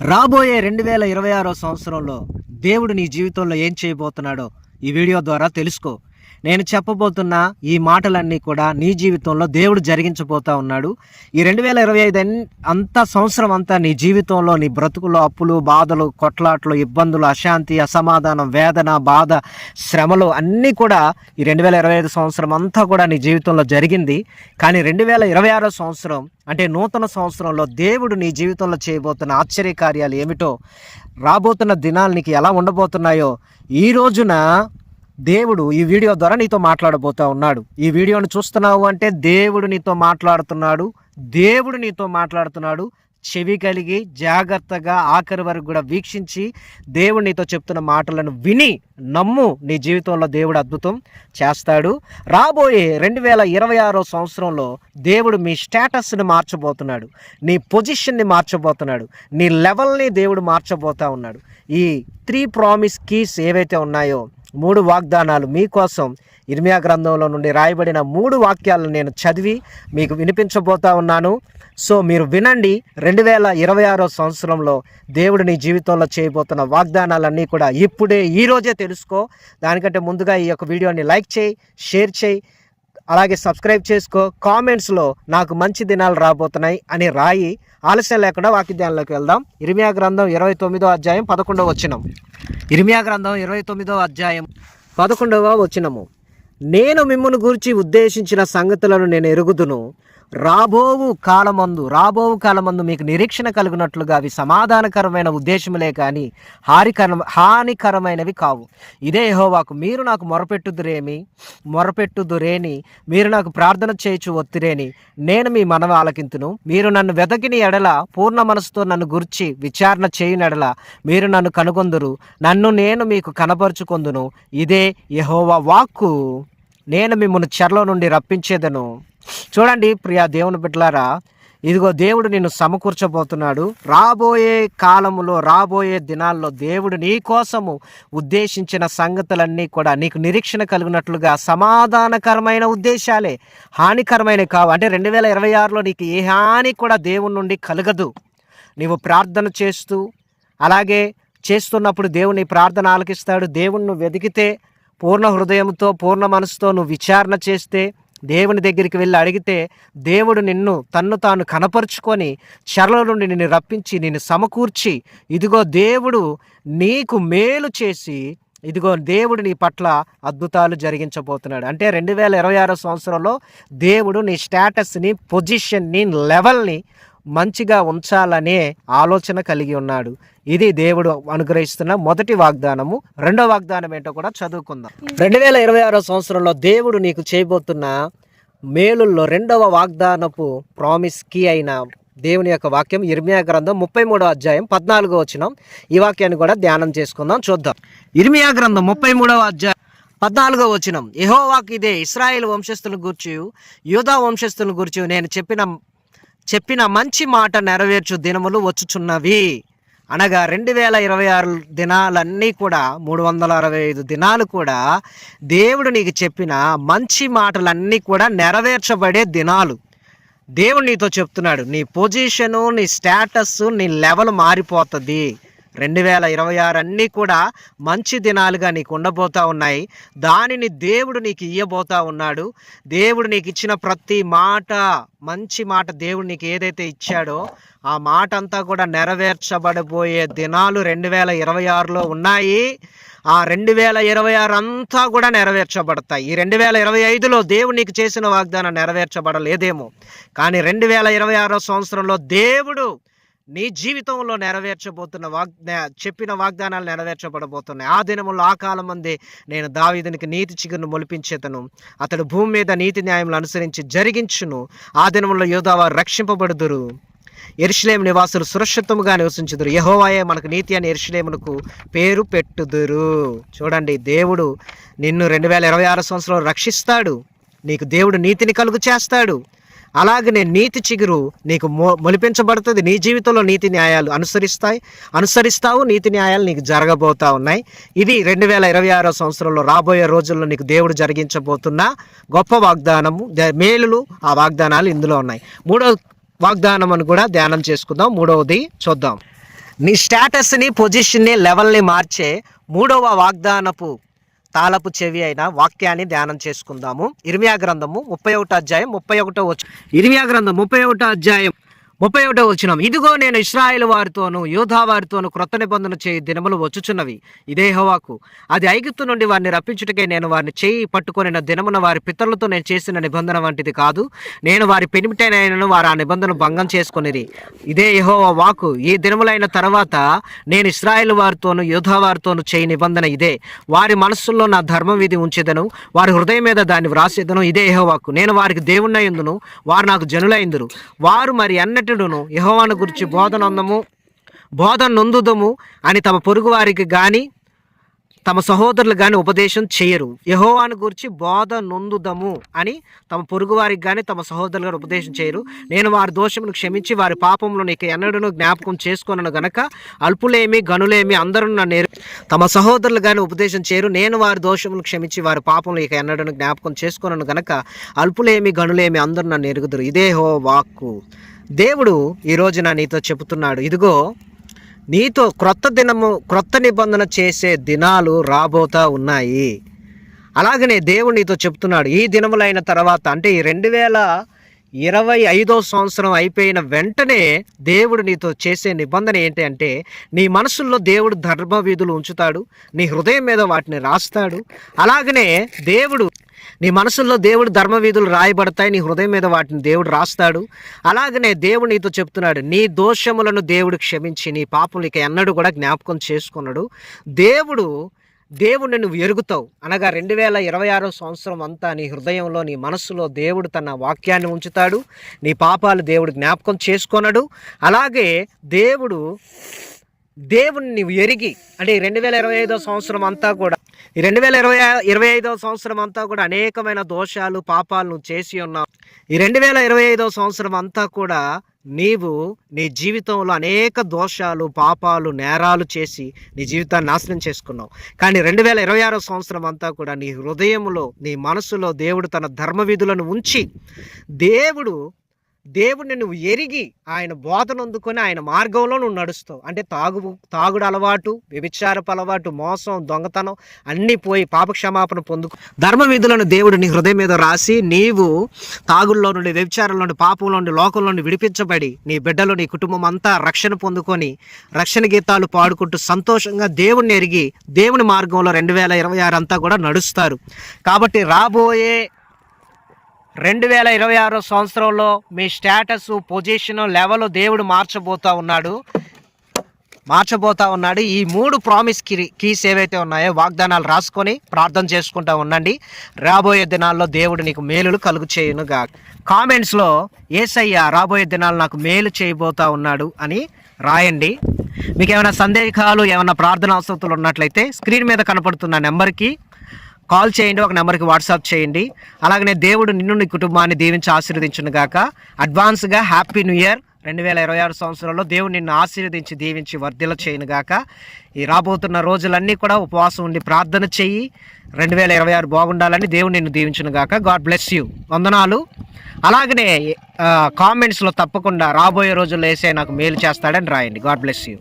రాబోయే 2026 సంవత్సరంలో దేవుడు నీ జీవితంలో ఏం చేయబోతున్నాడో ఈ వీడియో ద్వారా తెలుసుకో. నేను చెప్పబోతున్న ఈ మాటలన్నీ కూడా నీ జీవితంలో దేవుడు జరిగించబోతా ఉన్నాడు. ఈ 2025 అంతా సంవత్సరం అంతా నీ జీవితంలో నీ బ్రతుకులో అప్పులు, బాధలు, కొట్లాట్లు, ఇబ్బందులు, అశాంతి, అసమాధానం, వేదన, బాధ, శ్రమలు అన్నీ కూడా ఈ 2025 సంవత్సరం అంతా కూడా నీ జీవితంలో జరిగింది. కానీ 2026 సంవత్సరం అంటే నూతన సంవత్సరంలో దేవుడు నీ జీవితంలో చేయబోతున్న ఆశ్చర్య కార్యాలు ఏమిటో, రాబోతున్న దినాలు నీకు ఎలా ఉండబోతున్నాయో ఈ రోజున దేవుడు ఈ వీడియో ద్వారా నీతో మాట్లాడబోతా ఉన్నాడు. ఈ వీడియోను చూస్తున్నావు అంటే దేవుడు నీతో మాట్లాడుతున్నాడు. చెవి కలిగి జాగ్రత్తగా ఆఖరి వరకు కూడా వీక్షించి దేవుడు నీతో చెప్తున్న మాటలను విని నమ్ము. నీ జీవితంలో దేవుడు అద్భుతం చేస్తాడు. రాబోయే 2026 సంవత్సరంలో దేవుడు మీ స్టేటస్ని మార్చబోతున్నాడు, నీ పొజిషన్ని మార్చబోతున్నాడు, నీ లెవెల్ని దేవుడు మార్చబోతా ఉన్నాడు. ఈ 3 ప్రామిస్ కీస్ ఏవైతే ఉన్నాయో, 3 వాగ్దానాలు మీకోసం ఇర్మియా గ్రంథంలో నుండి రాయబడిన 3 వాక్యాలను నేను చదివి మీకు వినిపించబోతా ఉన్నాను. సో మీరు వినండి. 2026 సంవత్సరంలో దేవుడు నీ జీవితంలో చేయబోతున్న వాగ్దానాలన్నీ కూడా ఇప్పుడే ఈరోజే తెలుసుకో. దానికంటే ముందుగా ఈ యొక్క వీడియోని లైక్ చేయి, షేర్ చేయి, అలాగే సబ్స్క్రైబ్ చేసుకో. కామెంట్స్లో నాకు మంచి దినాలు రాబోతున్నాయి అని రాయి. ఆలస్యం లేకుండా వాక్యాల్లోకి వెళ్దాం. ఇర్మియా గ్రంథం 29వ అధ్యాయం 11వ వచనం. ఇర్మియా గ్రంథం 29వ అధ్యాయం 11వ వచనము. నేను మిమ్మును గూర్చి ఉద్దేశించిన సంగతులను నేను ఎరుగుదును. రాబోవు కాలమందు మీకు నిరీక్షణ కలిగినట్లుగా అవి సమాధానకరమైన ఉద్దేశములే కానీ హానికరమైనవి కావు. ఇదే యెహోవాకు మీరు నాకు మొరపెట్టుదురేని మీరు నాకు ప్రార్థన చేయుచు ఒత్తిరేని నేను మీ మనవి ఆలకింతును. మీరు నన్ను వెతకిని ఎడల, పూర్ణ మనసుతో నన్ను గుర్చి విచారణ చేయునెడల మీరు నన్ను కనుగొందురు, నన్ను నేను మీకు కనపరుచుకొందును. ఇదే యెహోవా వాక్కు. నేను మిమ్మల్ని చెరలో నుండి రప్పించేదను. చూడండి ప్రియా దేవుని బిడ్డలారా, ఇదిగో దేవుడు నిన్ను సమకూర్చబోతున్నాడు. రాబోయే కాలములో, రాబోయే దినాల్లో దేవుడు నీ కోసము ఉద్దేశించిన సంగతులన్నీ కూడా నీకు నిరీక్షణ కలిగినట్లుగా సమాధానకరమైన ఉద్దేశాలే, హానికరమైనవి కావు. అంటే 2026లో నీకు ఏ హాని కూడా దేవుని నుండి కలగదు. నీవు ప్రార్థన చేస్తూ అలాగే చేస్తున్నప్పుడు దేవుని ప్రార్థన ఆలకిస్తాడు. దేవుణ్ణి వెతికితే, పూర్ణ హృదయంతో, పూర్ణ మనసుతో నువ్వు విచారణ చేస్తే, దేవుని దగ్గరికి వెళ్ళి అడిగితే దేవుడు నిన్ను తన్ను తాను కనపరుచుకొని చెరలో నుండి నిన్ను రప్పించి నిన్ను సమకూర్చి, ఇదిగో దేవుడు నీకు మేలు చేసి, ఇదిగో దేవుడు నీ పట్ల అద్భుతాలు జరిగించబోతున్నాడు. అంటే 2026 సంవత్సరంలో దేవుడు నీ స్టేటస్ని, పొజిషన్ని, లెవెల్ని మంచిగా ఉంచాలనే ఆలోచన కలిగి ఉన్నాడు. ఇది దేవుడు అనుగ్రహిస్తున్న మొదటి వాగ్దానము. రెండో వాగ్దానం ఏంటో కూడా చదువుకుందాం. 2026 సంవత్సరంలో దేవుడు నీకు చేయబోతున్న మేలుల్లో రెండవ వాగ్దానపు ప్రామిస్ కీ అయిన దేవుని యొక్క వాక్యం ఇర్మియా గ్రంథం 33వ అధ్యాయం 14వ వచనం. ఈ వాక్యాన్ని కూడా ధ్యానం చేసుకుందాం, చూద్దాం. ఇర్మియా గ్రంథం 33వ అధ్యాయం 14వ వచనం. యెహోవాకు ఇదే, ఇశ్రాయేలు వంశస్థులను గూర్చి, యూదా వంశస్థులను గూర్చి నేను చెప్పిన మంచి మాట నెరవేర్చు దినములు వచ్చుచున్నవి. అనగా 2026 దినాలన్నీ కూడా, 365 దినాలు కూడా దేవుడు నీకు చెప్పిన మంచి మాటలన్నీ కూడా నెరవేర్చబడే దినాలు. దేవుడు నీతో చెప్తున్నాడు, నీ పొజిషను, నీ స్టేటస్, నీ లెవెల్ మారిపోతుంది. 2026 అన్నీ కూడా మంచి దినాలుగా నీకు ఉండబోతా ఉన్నాయి. దానిని దేవుడు నీకు ఇయ్యబోతా ఉన్నాడు. దేవుడు నీకు ఇచ్చిన ప్రతి మాట, మంచి మాట, దేవుడు నీకు ఏదైతే ఇచ్చాడో ఆ మాట అంతా కూడా నెరవేర్చబడబోయే దినాలు 2026లో ఉన్నాయి. ఆ 2026 అంతా కూడా నెరవేర్చబడతాయి. ఈ 2025లో దేవుడు నీకు చేసిన వాగ్దానం నెరవేర్చబడలేదేమో, కానీ 2026 సంవత్సరంలో దేవుడు నీ జీవితంలో నెరవేర్చబోతున్న చెప్పిన వాగ్దానాలు నెరవేర్చబడబోతున్నాయి. ఆ దినములో, ఆ కాలం మంది నేను దావీదునికి నీతి చిగురును మొలిపించేతను, అతడు భూమి మీద నీతి న్యాయములు అనుసరించి జరిగించును. ఆ దినములో యోధావారు రక్షింపబడుదురు, యెరూషలేము నివాసులు సురక్షితముగా నివసించుదురు. యెహోవాయే మనకు నీతి అని యెరూషలేమునకు పేరు పెట్టుదురు. చూడండి, దేవుడు నిన్ను 2026 సంవత్సరంలో రక్షిస్తాడు. నీకు దేవుడు నీతిని కలుగు చేస్తాడు. అలాగనే నీతి చిగురు నీకు మొలిపించబడుతుంది. నీ జీవితంలో నీతి న్యాయాలు అనుసరిస్తావు. నీతి న్యాయాలు నీకు జరగబోతా ఉన్నాయి. ఇది 2026 సంవత్సరంలో, రాబోయే రోజుల్లో నీకు దేవుడు జరిగించబోతున్న గొప్ప వాగ్దానము, మేలులు. ఆ వాగ్దానాలు ఇందులో ఉన్నాయి. మూడో వాగ్దానం అని కూడా ధ్యానం చేసుకుందాం. మూడవది చూద్దాం. నీ స్టేటస్ని, పొజిషన్ని, లెవెల్ని మార్చే మూడవ వాగ్దానపు తాళపు చెవి అయిన వాక్యాన్ని ధ్యానం చేసుకుందాము. ఇర్మియా గ్రంథము 31 అధ్యాయం 31 వచనం. ఇర్మియా గ్రంథం 31 అధ్యాయం 31 వచనం. ఇదిగో నేను ఇశ్రాయేలు వారితోను యూదా వారితోను క్రొత్త నిబంధన చేయి దినములు వచ్చుచున్నవి. ఇదే యెహోవాకు. అది ఐగుప్తు నుండి వారిని రప్పించుటకే నేను వారిని చేయి పట్టుకొనిన దినమున వారి పితరులతో నేను చేసిన నిబంధన వంటిది కాదు. నేను వారి పెనిమిటైనను వారు ఆ నిబంధన భంగం చేసుకొనిరి. ఇదే యెహోవా వాక్కు. ఈ దినములైన తర్వాత నేను ఇశ్రాయేలు వారితోను యూదా వారితోను చేయి నిబంధన ఇదే. వారి మనస్సుల్లో నా ధర్మ విధి ఉంచెదను, వారి హృదయం మీద దాన్ని వ్రాసేదను. ఇదే యెహోవాకు. నేను వారికి దేవుణ్ణయుందును, వారు నాకు జనులైందురు. వారు మరి యెహోవాను గురించి బోధ నొందుదము అని తమ పొరుగు వారికి గాని తమ సహోదరులు గాని ఉపదేశం చేయరు. యెహోవాను గురించి బోధ నొందుదము అని తమ పొరుగు వారికి గాని తమ సహోదరులు గాని ఉపదేశం చేయరు. నేను వారి దోషమును క్షమించి వారి పాపంలో నీకు ఎన్నడూ జ్ఞాపకం చేసుకొనను గనక అల్పులేమి గనులేమి అందరూ నన్ను తమ సహోదరులు గాని ఉపదేశం చేయరు. నేను వారి దోషమును క్షమించి వారి పాపంలో ఇక ఎన్నడూ జ్ఞాపకం చేసుకొనను గనక అల్పులేమి గనులేమి అందరూ నన్ను ఎరుగుదురు. ఇదే యెహోవా వాక్కు. దేవుడు ఈ రోజున నీతో చెబుతున్నాడు, ఇదిగో నీతో క్రొత్త నిబంధన చేసే దినాలు రాబోతా ఉన్నాయి. అలాగనే దేవుడు నీతో చెప్తున్నాడు, ఈ దినములైన తర్వాత అంటే ఈ 2025 సంవత్సరం అయిపోయిన వెంటనే దేవుడు నీతో చేసే నిబంధన ఏంటి అంటే, నీ మనసుల్లో దేవుడు ధర్మ విధులు ఉంచుతాడు, నీ హృదయం మీద వాటిని రాస్తాడు. అలాగనే నీ మనసుల్లో దేవుడు ధర్మవీధులు రాయబడతాయి, నీ హృదయం మీద వాటిని దేవుడు రాస్తాడు. అలాగనే దేవుడు నీతో చెప్తున్నాడు, నీ దోషములను దేవుడు క్షమించి నీ పాపములు ఇక ఎన్నడూ కూడా జ్ఞాపకం చేసుకున్నాడు. దేవుడిని నువ్వు ఎరుగుతావు అనగా 2026 సంవత్సరం అంతా నీ హృదయంలో నీ మనస్సులో దేవుడు తన వాక్యాన్ని ఉంచుతాడు. నీ పాపాలు దేవుడు జ్ఞాపకం చేసుకొనడు. అలాగే దేవుడిని నువ్వు ఎరిగి అంటే 2025 సంవత్సరం అంతా కూడా ఈ 2025 సంవత్సరం అంతా కూడా అనేకమైన దోషాలు పాపాలు నువ్వు చేసి ఉన్నావు. ఈ 2025 సంవత్సరం అంతా కూడా నీవు నీ జీవితంలో అనేక దోషాలు పాపాలు నేరాలు చేసి నీ జీవితాన్ని నాశనం చేసుకున్నావు. కానీ 2026 సంవత్సరం అంతా కూడా నీ హృదయంలో నీ మనసులో దేవుడు తన ధర్మ విధులను ఉంచి దేవుడిని నువ్వు ఎరిగి ఆయన బోధన అందుకొని ఆయన మార్గంలో నువ్వు నడుస్తావు. అంటే తాగుడు అలవాటు, వ్యభిచారపు అలవాటు, మోసం, దొంగతనం అన్నీ పోయి పాపక్షమాపణ పొందుకు ధర్మ విధులను దేవుడు నీ హృదయం మీద రాసి నీవు తాగుల్లో నుండి, వ్యభిచారంలో నుండి, పాపంలో నుండి, లోకంలో నుండి విడిపించబడి నీ బిడ్డలు నీ కుటుంబం అంతా రక్షణ పొందుకొని రక్షణ గీతాలు పాడుకుంటూ సంతోషంగా దేవుడిని ఎరిగి దేవుని మార్గంలో 2026 అంతా కూడా నడుస్తారు. కాబట్టి రాబోయే 2026 సంవత్సరంలో మీ స్టేటస్, పొజిషన్, లెవెల్ దేవుడు మార్చబోతా ఉన్నాడు. ఈ 3 ప్రామిస్ కీస్ ఏవైతే ఉన్నాయో వాగ్దానాలు రాసుకొని ప్రార్థన చేసుకుంటా ఉండండి. రాబోయే దినాల్లో దేవుడు నీకు మేలులు కలుగు చేయునుగా. కామెంట్స్లో యేసయ్య రాబోయే దినాలు నాకు మేలు చేయబోతా ఉన్నాడు అని రాయండి. మీకు ఏమైనా సందేహాలు, ఏమైనా ప్రార్థన అవసరతలు ఉన్నట్లయితే స్క్రీన్ మీద కనపడుతున్న నెంబర్కి కాల్ చేయండి, ఒక నెంబర్కి వాట్సాప్ చేయండి. అలాగనే దేవుడు నిన్ను నీ కుటుంబాన్ని దీవించి ఆశీర్వదించును గాక. అడ్వాన్స్గా హ్యాపీ న్యూ ఇయర్. 2026 సంవత్సరంలో దేవుడు నిన్ను ఆశీర్వదించి దీవించి వర్ధిల్ల చేయను గాక. ఈ రాబోతున్న రోజులన్నీ కూడా ఉపవాసం ఉండి ప్రార్థన చెయ్యి. 2026 బాగుండాలని దేవుడు నిన్ను దీవించును గాక. God bless you. వందనాలు. అలాగనే కామెంట్స్లో తప్పకుండా రాబోయే రోజుల్లో యేసయ్య నాకు మేలు చేస్తాడని రాయండి. God bless you.